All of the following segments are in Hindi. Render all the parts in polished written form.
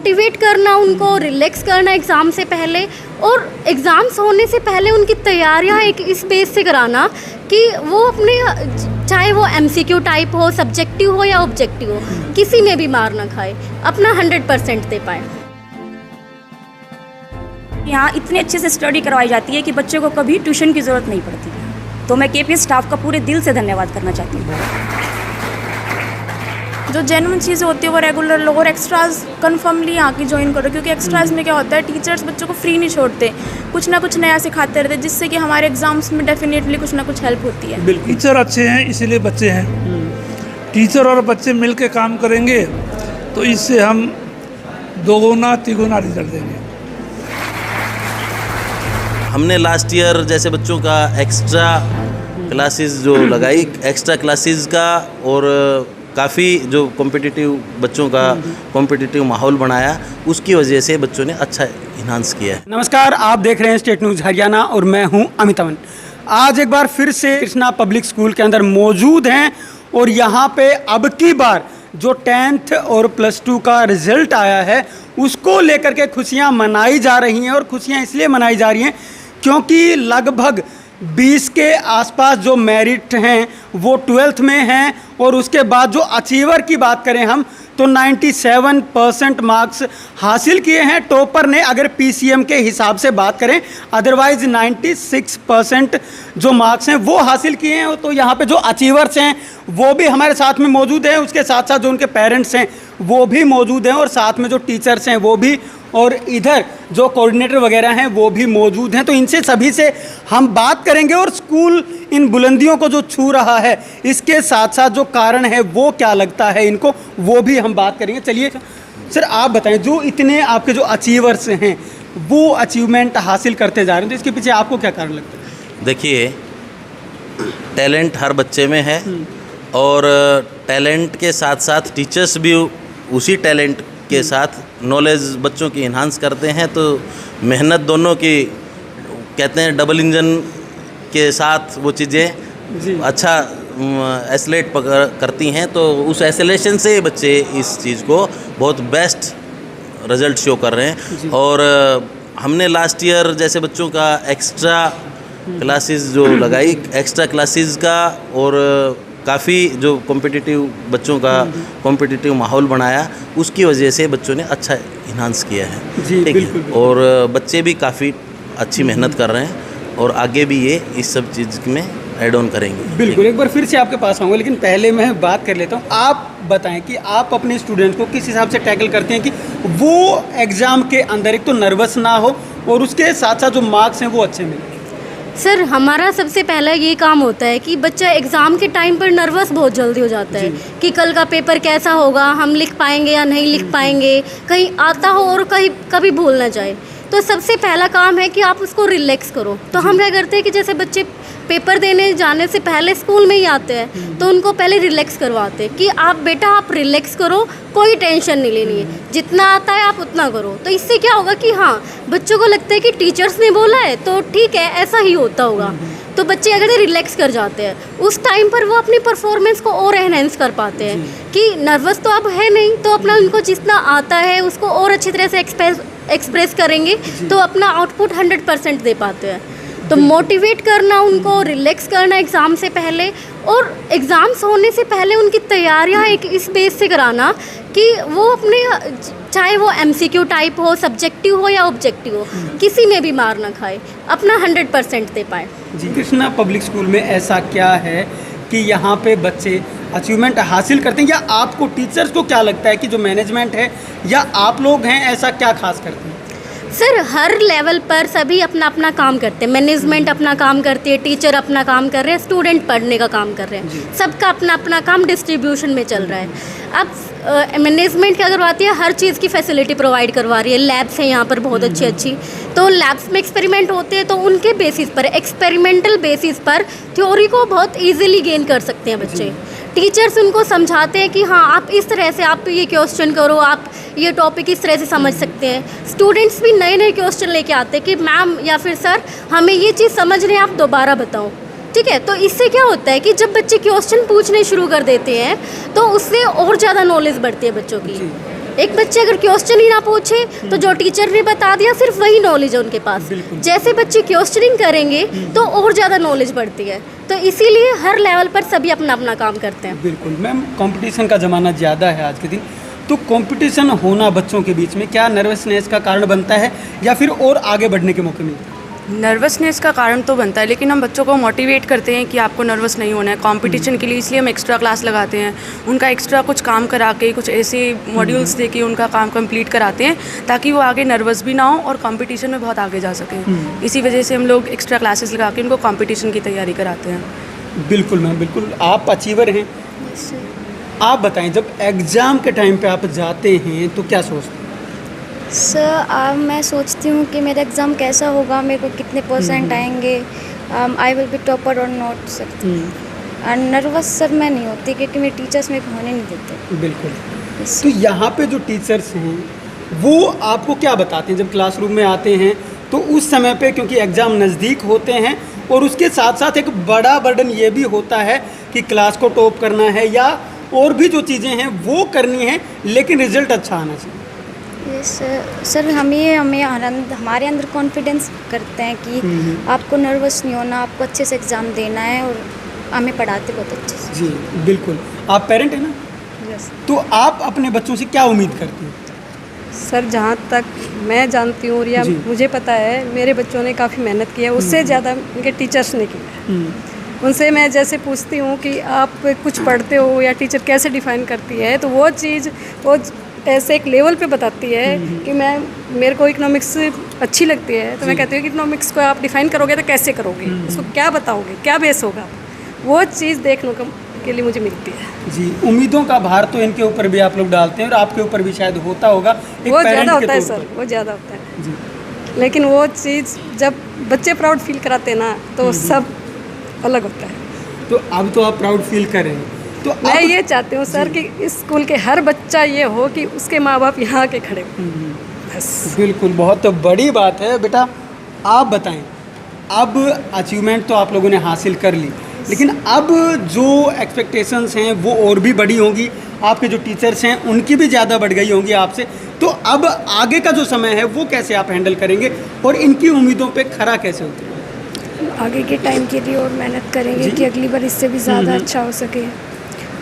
मोटिवेट करना, उनको रिलैक्स करना एग्ज़ाम से पहले, और एग्ज़ाम्स होने से पहले उनकी तैयारियां एक इस बेस से कराना कि वो अपने, चाहे वो MCQ टाइप हो, सब्जेक्टिव हो या ऑब्जेक्टिव हो, किसी में भी मार ना खाए, अपना 100% दे पाए। यहाँ इतने अच्छे से स्टडी करवाई जाती है कि बच्चे को कभी ट्यूशन की ज़रूरत नहीं पड़ती है। तो मैं KPS स्टाफ का पूरे दिल से धन्यवाद करना चाहती हूँ। जो जेन्युइन चीज़ें होती है वो रेगुलर लोग और एक्स्ट्राज कन्फर्मली यहाँ की ज्वाइन करो, क्योंकि एक्स्ट्राज में क्या होता है, टीचर्स बच्चों को फ्री नहीं छोड़ते, कुछ ना कुछ नया सिखाते रहते, जिससे कि हमारे एग्जाम्स में डेफिनेटली कुछ ना कुछ हेल्प होती है। बिल्कुल, टीचर अच्छे हैं इसीलिए बच्चे हैं। टीचर और बच्चे मिल के काम करेंगे तो इससे हम दोगुना तिगुना रिजल्ट देंगे। हमने लास्ट ईयर जैसे बच्चों का एक्स्ट्रा क्लासेस जो लगाई, एक्स्ट्रा क्लासेस का, और काफ़ी जो कॉम्पिटिटिव बच्चों का कॉम्पिटिटिव माहौल बनाया, उसकी वजह से बच्चों ने अच्छा इन्हांस किया है। नमस्कार, आप देख रहे हैं स्टेट न्यूज़ हरियाणा और मैं हूं अमित अमन। आज एक बार फिर से कृष्णा पब्लिक स्कूल के अंदर मौजूद हैं और यहां पे अब की बार जो 10th और +2 का रिजल्ट आया है उसको लेकर के खुशियां मनाई जा रही हैं। और खुशियां इसलिए मनाई जा रही हैं क्योंकि लगभग 20 के आसपास जो मेरिट हैं वो 12th में हैं, और उसके बाद जो अचीवर की बात करें हम तो 97% मार्क्स हासिल किए हैं टॉपर ने, अगर PCM के हिसाब से बात करें। अदरवाइज 96% जो मार्क्स हैं वो हासिल किए हैं। तो यहाँ पे जो अचीवर्स हैं वो भी हमारे साथ में मौजूद हैं, उसके साथ साथ जो उनके पेरेंट्स हैं वो भी मौजूद हैं, और साथ में जो टीचर्स हैं वो भी, और इधर जो कोऑर्डिनेटर वगैरह हैं वो भी मौजूद हैं। तो इनसे सभी से हम बात करेंगे और स्कूल इन बुलंदियों को जो छू रहा है इसके साथ साथ जो कारण है वो क्या लगता है इनको, वो भी हम बात करेंगे। चलिए सर, आप बताएं, जो इतने आपके जो अचीवर्स हैं वो अचीवमेंट हासिल करते जा रहे हैं, तो इसके पीछे आपको क्या कारण लगता है? देखिए, टैलेंट हर बच्चे में है, और टैलेंट के साथ साथ टीचर्स भी उसी टैलेंट के साथ नॉलेज बच्चों की इन्हांस करते हैं। तो मेहनत दोनों की, कहते हैं डबल इंजन के साथ वो चीज़ें अच्छा एसलेट करती हैं। तो उस एसलेशन से बच्चे इस चीज़ को बहुत बेस्ट रिजल्ट शो कर रहे हैं। और हमने लास्ट ईयर जैसे बच्चों का एक्स्ट्रा क्लासेस जो लगाई, एक्स्ट्रा क्लासेस का, और काफ़ी जो कॉम्पिटिटिव बच्चों का कॉम्पिटिटिव माहौल बनाया, उसकी वजह से बच्चों ने अच्छा इन्हांस किया है। ठीक है, और बच्चे भी काफ़ी अच्छी मेहनत कर रहे हैं और आगे भी ये इस सब चीज़ में ऐड ऑन करेंगे। बिल्कुल, एक बार फिर से आपके पास आऊँगा, लेकिन पहले मैं बात कर लेता हूँ। आप बताएं कि आप अपने स्टूडेंट को किस हिसाब से टैकल करते हैं कि वो एग्ज़ाम के अंदर एक तो नर्वस ना हो और उसके साथ साथ जो मार्क्स हैं वो अच्छे मिलें। सर, हमारा सबसे पहला ये काम होता है कि बच्चा एग्ज़ाम के टाइम पर नर्वस बहुत जल्दी हो जाता है कि कल का पेपर कैसा होगा, हम लिख पाएंगे या नहीं लिख पाएंगे, कहीं आता हो और कहीं कभी भूल ना जाए। तो सबसे पहला काम है कि आप उसको रिलैक्स करो। तो हम क्या करते हैं कि जैसे बच्चे पेपर देने जाने से पहले स्कूल में ही आते हैं तो उनको पहले रिलैक्स करवाते हैं कि आप बेटा आप रिलैक्स करो, कोई टेंशन नहीं लेनी है, जितना आता है आप उतना करो। तो इससे क्या होगा कि हाँ, बच्चों को लगता है कि टीचर्स ने बोला है तो ठीक है, ऐसा ही होता होगा। तो बच्चे अगर रिलैक्स कर जाते हैं उस टाइम पर वो अपनी परफॉर्मेंस को और एनहेंस कर पाते हैं कि नर्वस तो अब है नहीं, तो अपना उनको जितना आता है उसको और अच्छी तरह से एक्सप्रेस करेंगे तो अपना आउटपुट 100% दे पाते हैं। तो मोटिवेट करना, उनको रिलैक्स करना एग्ज़ाम से पहले, और एग्ज़ाम्स होने से पहले उनकी तैयारियां एक इस बेस से कराना कि वो अपने, चाहे वो MCQ टाइप हो, सब्जेक्टिव हो या ऑब्जेक्टिव हो, किसी में भी मार ना खाए, अपना 100% दे पाए। जी, कृष्णा पब्लिक स्कूल में ऐसा क्या है कि यहाँ पे बच्चे अचीवमेंट हासिल करते हैं, या आपको टीचर्स को क्या लगता है कि जो मैनेजमेंट है या आप लोग हैं ऐसा क्या खास करते हैं? सर, हर लेवल पर सभी अपना अपना काम करते हैं। मैनेजमेंट अपना काम करती है, टीचर अपना काम कर रहे हैं, स्टूडेंट पढ़ने का काम कर रहे हैं, सबका अपना अपना काम डिस्ट्रीब्यूशन में चल रहा है। अब मैनेजमेंट क्या करवाती है, हर चीज़ की फैसिलिटी प्रोवाइड करवा रही है। लैब्स हैं यहाँ पर बहुत अच्छी अच्छी, तो लैब्स में एक्सपेरिमेंट होते हैं, तो उनके बेसिस पर, एक्सपेरिमेंटल बेसिस पर थ्योरी को बहुत ईजिली गेन कर सकते हैं बच्चे। टीचर्स उनको समझाते हैं कि हाँ, आप इस तरह से आप ये क्वेश्चन करो, आप ये टॉपिक इस तरह से समझ सकते हैं। स्टूडेंट्स भी नए नए क्वेश्चन लेके आते हैं कि मैम या फिर सर हमें ये चीज़ समझ रहे हैं, आप दोबारा बताओ। ठीक है, तो इससे क्या होता है कि जब बच्चे क्वेश्चन पूछने शुरू कर देते हैं तो उससे और ज़्यादा नॉलेज बढ़ती है बच्चों की। एक बच्चे अगर क्वेश्चन ही ना पूछे तो जो टीचर ने बता दिया सिर्फ वही नॉलेज है उनके पास। जैसे बच्चे क्वेश्चनिंग करेंगे तो और ज़्यादा नॉलेज बढ़ती है। तो इसीलिए हर लेवल पर सभी अपना अपना काम करते हैं। बिल्कुल मैम, कंपटीशन का ज़माना ज़्यादा है आज के दिन, तो कंपटीशन होना बच्चों के बीच में क्या नर्वसनेस का कारण बनता है या फिर और आगे बढ़ने के मौके मिलते हैं? नर्वसनेस का कारण तो बनता है, लेकिन हम बच्चों को मोटिवेट करते हैं कि आपको नर्वस नहीं होना है कंपटीशन के लिए। इसलिए हम एक्स्ट्रा क्लास लगाते हैं, उनका एक्स्ट्रा कुछ काम करा के, कुछ ऐसे मॉड्यूल्स दे के उनका काम कंप्लीट कराते हैं ताकि वो आगे नर्वस भी ना हो और कंपटीशन में बहुत आगे जा सकें। इसी वजह से हम लोग एक्स्ट्रा क्लासेस लगा के उनको कंपटीशन की तैयारी कराते हैं। बिल्कुल मैम, बिल्कुल। आप अचीवर हैं, आप बताएं जब एग्ज़ाम के टाइम पे आप जाते हैं तो क्या सोचते हैं? सर मैं सोचती हूँ कि मेरा एग्ज़ाम कैसा होगा, मेरे को कितने परसेंट आएंगे, आई विल बी टॉपर और नॉट सर। और नर्वस सर मैं नहीं होती क्योंकि मेरे टीचर्स मेरे को होने नहीं देते। बिल्कुल। तो यहाँ पे जो टीचर्स हैं वो आपको क्या बताते हैं जब क्लासरूम में आते हैं? तो उस समय पे क्योंकि एग्ज़ाम नज़दीक होते हैं और उसके साथ साथ एक बड़ा बर्डन ये भी होता है कि क्लास को टॉप करना है या और भी जो चीज़ें हैं वो करनी है, लेकिन रिजल्ट अच्छा आना चाहिए। सर हमारे अंदर कॉन्फिडेंस करते हैं कि आपको नर्वस नहीं होना, आपको अच्छे से एग्ज़ाम देना है और हमें पढ़ाते बहुत अच्छे से। जी बिल्कुल। आप पेरेंट हैं ना? यस। तो आप अपने बच्चों से क्या उम्मीद करती हैं? सर जहाँ तक मैं जानती हूँ या मुझे पता है, मेरे बच्चों ने काफ़ी मेहनत की है, उससे ज़्यादा उनके टीचर्स ने की है। उनसे मैं जैसे पूछती हूँ कि आप कुछ पढ़ते हो या टीचर कैसे डिफ़ाइन करती है, तो वो चीज़ वो ऐसे एक लेवल पे बताती है कि मेरे को इकोनॉमिक्स अच्छी लगती है, तो मैं कहती हूँ कि इकोनॉमिक्स को आप डिफ़ाइन करोगे तो कैसे करोगे, उसको क्या बताओगे, क्या बेस होगा, वो चीज़ देखने के लिए मुझे मिलती है। जी, उम्मीदों का भार तो इनके ऊपर भी आप लोग डालते हैं और आपके ऊपर भी शायद होता होगा। वो ज़्यादा होता है सर, वो ज़्यादा होता है जी। लेकिन वो चीज़ जब बच्चे प्राउड फील कराते हैं ना तो सब अलग होता है। तो अब तो आप प्राउड फील कर रहे हैं, तो मैं ये चाहती हूँ सर कि इस स्कूल के हर बच्चा ये हो कि उसके माँ बाप यहाँ के खड़े हो। बस बिल्कुल, बहुत बड़ी बात है। बेटा आप बताएं, अब अचीवमेंट तो आप लोगों ने हासिल कर ली, लेकिन अब जो एक्सपेक्टेशंस हैं वो और भी बड़ी होंगी, आपके जो टीचर्स हैं उनकी भी ज़्यादा बढ़ गई होंगी आपसे। तो अब आगे का जो समय है वो कैसे आप हैंडल करेंगे और इनकी उम्मीदों पे खरा कैसे उतरेंगे? आगे के टाइम के लिए और मेहनत करेंगे कि अगली बार इससे भी ज़्यादा अच्छा हो सके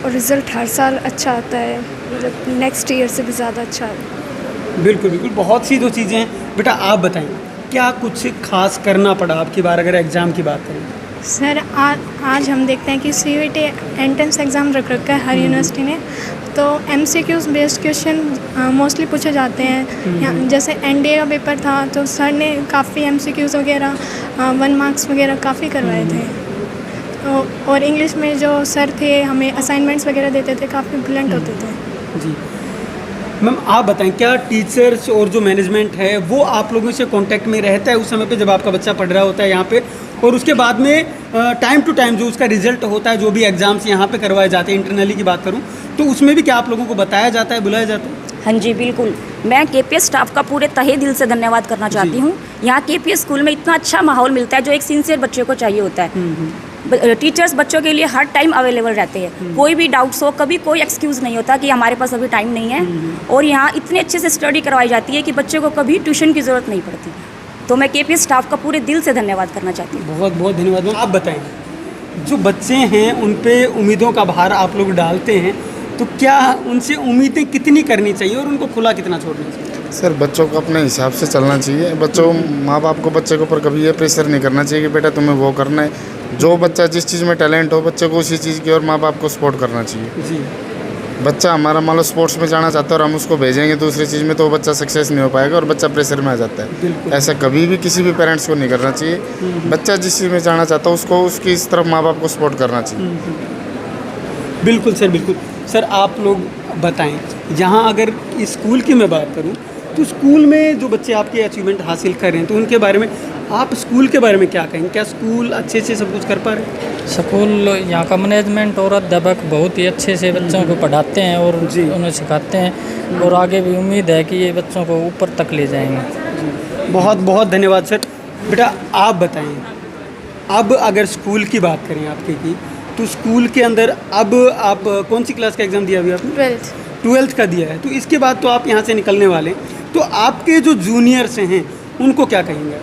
और रिज़ल्ट हर साल अच्छा आता है, मतलब नेक्स्ट ईयर से भी ज़्यादा अच्छा है। बिल्कुल बिल्कुल, बहुत सी जो चीज़ें हैं। बेटा आप बताएं, क्या कुछ खास करना पड़ा आपकी बार अगर एग्ज़ाम की बात करें? सर आज हम देखते हैं कि CUET एंट्रेंस एग्ज़ाम रख रखा है हर यूनिवर्सिटी ने, तो MCQs बेस्ड क्वेश्चन मोस्टली पूछे जाते हैं। जैसे NDA का पेपर था तो सर ने काफ़ी MCQs वगैरह 1 मार्क्स वगैरह काफ़ी करवाए थे। तो और इंग्लिश में जो सर थे हमें असाइनमेंट्स वगैरह देते थे, काफ़ी ब्रिलियंट होते थे। जी मैम, आप बताएं क्या टीचर्स और जो मैनेजमेंट है वो आप लोगों से कांटेक्ट में रहता है उस समय पे जब आपका बच्चा पढ़ रहा होता है यहाँ पे, और उसके बाद में टाइम टू टाइम जो उसका रिजल्ट होता है, जो भी एग्ज़ाम्स यहाँ पे करवाए जाते हैं, इंटरनली की बात करूँ तो उसमें भी क्या आप लोगों को बताया जाता है, बुलाया जाता है? हाँ जी बिल्कुल। मैं KPS स्टाफ का पूरे तहे दिल से धन्यवाद करना चाहती हूँ। यहाँ KPS स्कूल में इतना अच्छा माहौल मिलता है जो एक सिंसियर बच्चे को चाहिए होता है। टीचर्स बच्चों के लिए हर टाइम अवेलेबल रहते हैं, कोई भी डाउट्स हो, कभी कोई एक्सक्यूज़ नहीं होता कि हमारे पास अभी टाइम नहीं है। और यहाँ इतने अच्छे से स्टडी करवाई जाती है कि बच्चे को कभी ट्यूशन की ज़रूरत नहीं पड़ती। तो मैं KPS स्टाफ का पूरे दिल से धन्यवाद करना चाहती हूँ। बहुत बहुत धन्यवाद। आप बताएं, जो बच्चे हैं उन पे उम्मीदों का भार आप लोग डालते हैं, तो क्या उनसे उम्मीदें कितनी करनी चाहिए और उनको खुला कितना छोड़ना चाहिए? सर बच्चों को अपने हिसाब से चलना चाहिए। बच्चों माँ बाप को बच्चे के ऊपर कभी ये प्रेशर नहीं करना चाहिए कि बेटा तुम्हें वो करना है। जो बच्चा जिस चीज़ में टैलेंट हो बच्चे को उसी चीज़ की और माँ बाप को सपोर्ट करना चाहिए। जी। बच्चा हमारा मान लो स्पोर्ट्स में जाना चाहता है और हम उसको भेजेंगे दूसरी चीज़ में, तो वो बच्चा सक्सेस नहीं हो पाएगा और बच्चा प्रेशर में आ जाता है। ऐसा कभी भी किसी भी पेरेंट्स को नहीं करना चाहिए। बच्चा जिस चीज़ में जाना चाहता है उसको उसकी इस तरफ माँ बाप को सपोर्ट करना चाहिए। बिल्कुल सर, बिल्कुल। सर आप लोग बताएं, यहाँ अगर स्कूल की मैं बात करूँ तो स्कूल में जो बच्चे आपके अचीवमेंट हासिल कर रहे हैं तो उनके बारे में आप स्कूल के बारे में क्या कहेंगे? क्या स्कूल अच्छे से सब कुछ कर पा रहे हैं? स्कूल यहाँ का मैनेजमेंट और अध्यापक बहुत ही अच्छे से बच्चों को पढ़ाते हैं और उन्हें सिखाते हैं, और आगे भी उम्मीद है कि ये बच्चों को ऊपर तक ले जाएंगे। बहुत बहुत धन्यवाद सर। बेटा आप बताएं, अब अगर स्कूल की बात करें आपके की, तो स्कूल के अंदर अब आप कौन सी क्लास का एग्ज़ाम दिया अभी आपने? 12th का दिया है, तो इसके बाद तो आप यहाँ से निकलने वाले हैं, तो आपके जो जूनियर्स हैं उनको क्या कहेंगे?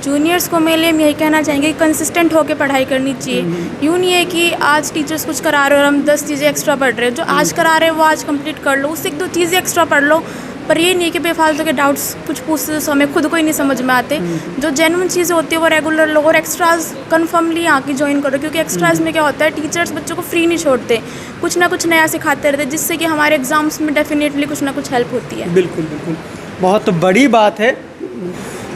जूनियर्स को मेरे लिए हम यही कहना चाहेंगे कि कंसिस्टेंट होकर पढ़ाई करनी चाहिए। यूँ नहीं है कि आज टीचर्स कुछ करा रहे हो और हम 10 चीज़ें एक्स्ट्रा पढ़ रहे हैं। जो आज करा रहे हैं वो आज कंप्लीट कर लो, उससे 1-2 चीज़ें एक्स्ट्रा पढ़ लो, पर ये नहीं कि बेफालतू के डाउट्स कुछ पूछते तो हमें खुद को ही नहीं समझ में आते। जो जेन्युइन चीज़ें होती है वो रेगुलर लो और एक्स्ट्राज कन्फर्मली आके ज्वाइन करो, क्योंकि एक्स्ट्राज में क्या होता है, टीचर्स बच्चों को फ्री नहीं छोड़ते, कुछ ना कुछ नया सिखाते रहते, जिससे कि हमारे एग्जाम्स में डेफिनेटली कुछ ना कुछ हेल्प होती है। बिल्कुल बिल्कुल, बहुत बड़ी बात है।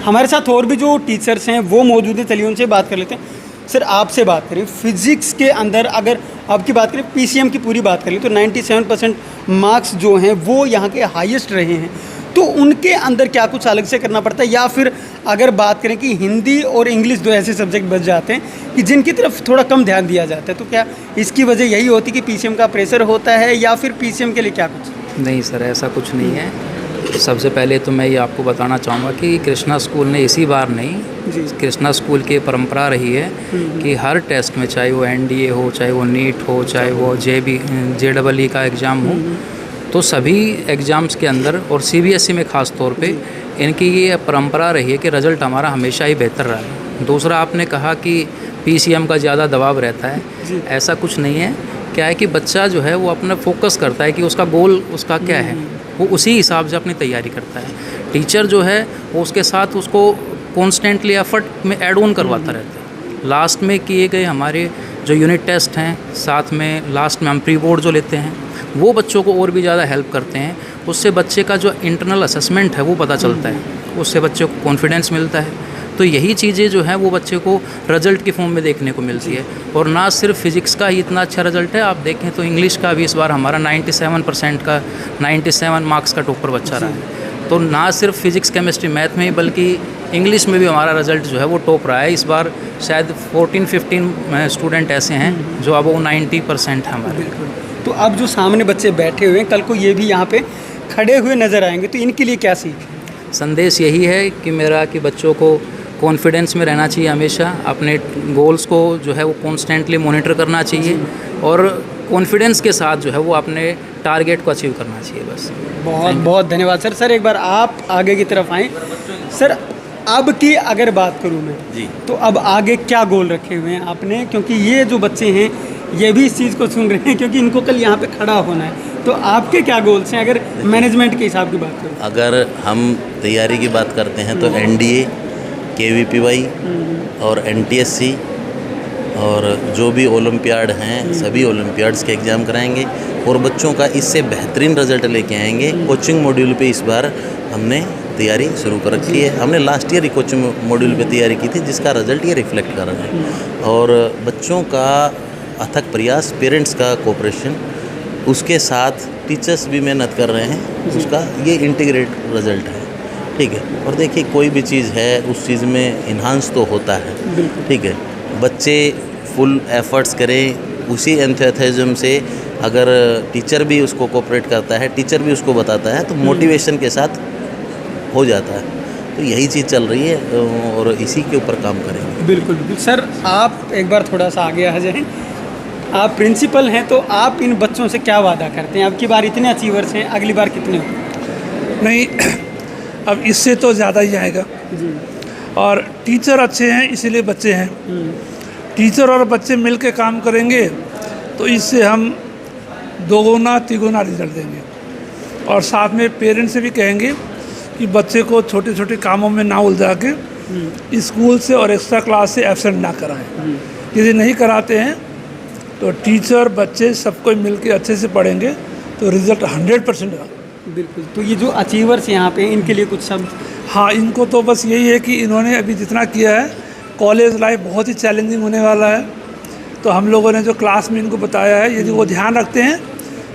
हमारे साथ और भी जो टीचर्स हैं वो मौजूद हैं, चलिए उनसे बात कर लेते हैं। सर, आपसे बात करें फिज़िक्स के अंदर, अगर आपकी बात करें पीसीएम की पूरी बात करें तो 97% मार्क्स जो हैं वो यहाँ के हाईएस्ट रहे हैं, तो उनके अंदर क्या कुछ अलग से करना पड़ता है, या फिर अगर बात करें कि हिंदी और इंग्लिश 2 ऐसे सब्जेक्ट बच जाते हैं कि जिनकी तरफ थोड़ा कम ध्यान दिया जाता है, तो क्या इसकी वजह यही होती है कि पीसीएम का प्रेशर होता है, या फिर पीसीएम के लिए क्या कुछ? नहीं सर, ऐसा कुछ नहीं है। सबसे पहले तो मैं ये आपको बताना चाहूँगा कि कृष्णा स्कूल ने इसी बार नहीं, कृष्णा स्कूल की परंपरा रही है कि हर टेस्ट में, चाहे वो एनडीए हो, चाहे वो नीट हो, चाहे वो जेईई का एग्ज़ाम हो, तो सभी एग्ज़ाम्स के अंदर और सीबीएसई में ख़ास तौर पे इनकी ये परंपरा रही है कि रिज़ल्ट हमारा हमेशा ही बेहतर रहा है। दूसरा, आपने कहा कि पीसीएम का ज़्यादा दबाव रहता है, ऐसा कुछ नहीं है। क्या है कि बच्चा जो है वो अपना फोकस करता है कि उसका गोल उसका क्या है, वो उसी हिसाब से अपनी तैयारी करता है। टीचर जो है वो उसके साथ उसको कॉन्स्टेंटली एफर्ट में ऐड ऑन करवाता रहता है। लास्ट में किए गए हमारे जो यूनिट टेस्ट हैं, साथ में लास्ट में हम प्री बोर्ड जो लेते हैं, वो बच्चों को और भी ज़्यादा हेल्प करते हैं। उससे बच्चे का जो इंटरनल असेसमेंट है वो पता चलता है, उससे बच्चे को कॉन्फिडेंस मिलता है। तो यही चीज़ें जो हैं वो बच्चे को रिजल्ट की फॉर्म में देखने को मिलती है। और ना सिर्फ फिज़िक्स का ही इतना अच्छा रिजल्ट है, आप देखें तो इंग्लिश का भी इस बार हमारा 97% का 97 मार्क्स का टॉपर बच्चा रहा है। तो ना सिर्फ फिज़िक्स, केमिस्ट्री, मैथ में, बल्कि इंग्लिश में भी हमारा रिजल्ट जो है वो टॉप रहा है। इस बार शायद 14-15 स्टूडेंट ऐसे हैं जो अब वो 90% हैं हमारे। तो अब जो सामने बच्चे बैठे हुए हैं, कल को ये भी यहाँ पे खड़े हुए नज़र आएंगे, तो इनके लिए क्या सीख? संदेश यही है कि मेरा कि बच्चों को कॉन्फिडेंस में रहना चाहिए, हमेशा अपने गोल्स को जो है वो कॉन्स्टेंटली मॉनिटर करना चाहिए, और कॉन्फिडेंस के साथ जो है वो अपने टारगेट को अचीव करना चाहिए। बस बहुत बहुत धन्यवाद सर। सर, एक बार आप आगे की तरफ आएँ। सर, अब की अगर बात करूँ मैं जी, तो अब आगे क्या गोल रखे हुए हैं आपने, क्योंकि ये जो बच्चे हैं ये भी इस चीज़ को सुन रहे हैं, क्योंकि इनको कल यहाँ पे खड़ा होना है, तो आपके क्या गोल्स हैं अगर मैनेजमेंट के हिसाब की बात करूँ? अगर हम तैयारी की बात करते हैं तो एनडीए, केवीपीवाई और एनटीएससी और जो भी ओलंपियाड हैं, सभी ओलंपियाड्स के एग्ज़ाम कराएंगे और बच्चों का इससे बेहतरीन रिजल्ट लेके आएंगे। कोचिंग मॉड्यूल पे इस बार हमने तैयारी शुरू कर रखी है। हमने लास्ट ईयर ही कोचिंग मॉड्यूल पे तैयारी की थी, जिसका रिजल्ट ये रिफ्लेक्ट कर रहा है। और बच्चों का अथक प्रयास, पेरेंट्स का कोऑपरेशन, उसके साथ टीचर्स भी मेहनत कर रहे हैं, उसका ये इंटीग्रेट रिजल्ट है। ठीक है, और देखिए कोई भी चीज़ है उस चीज़ में इन्हांस तो होता है। ठीक है, बच्चे फुल एफर्ट्स करें, उसी एंथुसियाज्म से अगर टीचर भी उसको कोऑपरेट करता है, टीचर भी उसको बताता है, तो मोटिवेशन के साथ हो जाता है। तो यही चीज़ चल रही है और इसी के ऊपर काम करेंगे। बिल्कुल बिल्कुल। सर, आप एक बार थोड़ा सा आगे आ जाएं। आप प्रिंसिपल हैं, तो आप इन बच्चों से क्या वादा करते हैं? अब की बार इतने अचीवर्स हैं, अगली बार कितने होंगे? नहीं, अब इससे तो ज़्यादा ही आएगा। और टीचर अच्छे हैं इसीलिए बच्चे हैं। टीचर और बच्चे मिल के काम करेंगे तो इससे हम 2-3 रिजल्ट देंगे। और साथ में पेरेंट्स से भी कहेंगे कि बच्चे को छोटे छोटे कामों में ना उलझा के स्कूल से और एक्स्ट्रा क्लास से एब्सेंट ना कराएं। यदि नहीं कराते हैं तो टीचर, बच्चे सबको मिल के अच्छे से पढ़ेंगे तो रिज़ल्ट 100% आएगा। बिल्कुल। तो ये जो अचीवर्स यहाँ पे, इनके लिए कुछ शब्द? हाँ, इनको तो बस यही है कि इन्होंने अभी जितना किया है, कॉलेज लाइफ बहुत ही चैलेंजिंग होने वाला है। तो हम लोगों ने जो क्लास में इनको बताया है, यदि वो ध्यान रखते हैं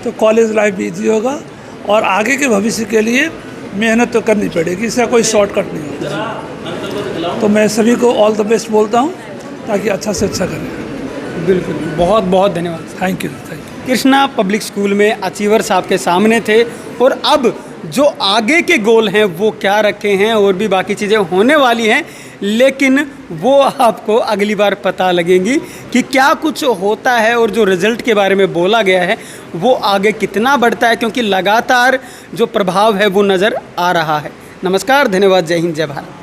तो कॉलेज लाइफ भी ईजी होगा और आगे के भविष्य के लिए मेहनत तो करनी पड़ेगी, इसका कोई शॉर्टकट नहीं होता। तो मैं सभी को ऑल द बेस्ट बोलता हूँ ताकि अच्छा से अच्छा करें। बिल्कुल, बहुत बहुत धन्यवाद। Thank you. Krishna public school में अचीवर्स आपके सामने थे और अब जो आगे के गोल हैं वो क्या रखे हैं और भी बाकी चीज़ें होने वाली हैं, लेकिन वो आपको अगली बार पता लगेंगी कि क्या कुछ होता है और जो रिज़ल्ट के बारे में बोला गया है वो आगे कितना बढ़ता है, क्योंकि लगातार जो प्रभाव है वो नज़र आ रहा है। नमस्कार, धन्यवाद, जय हिंद, जय भारत।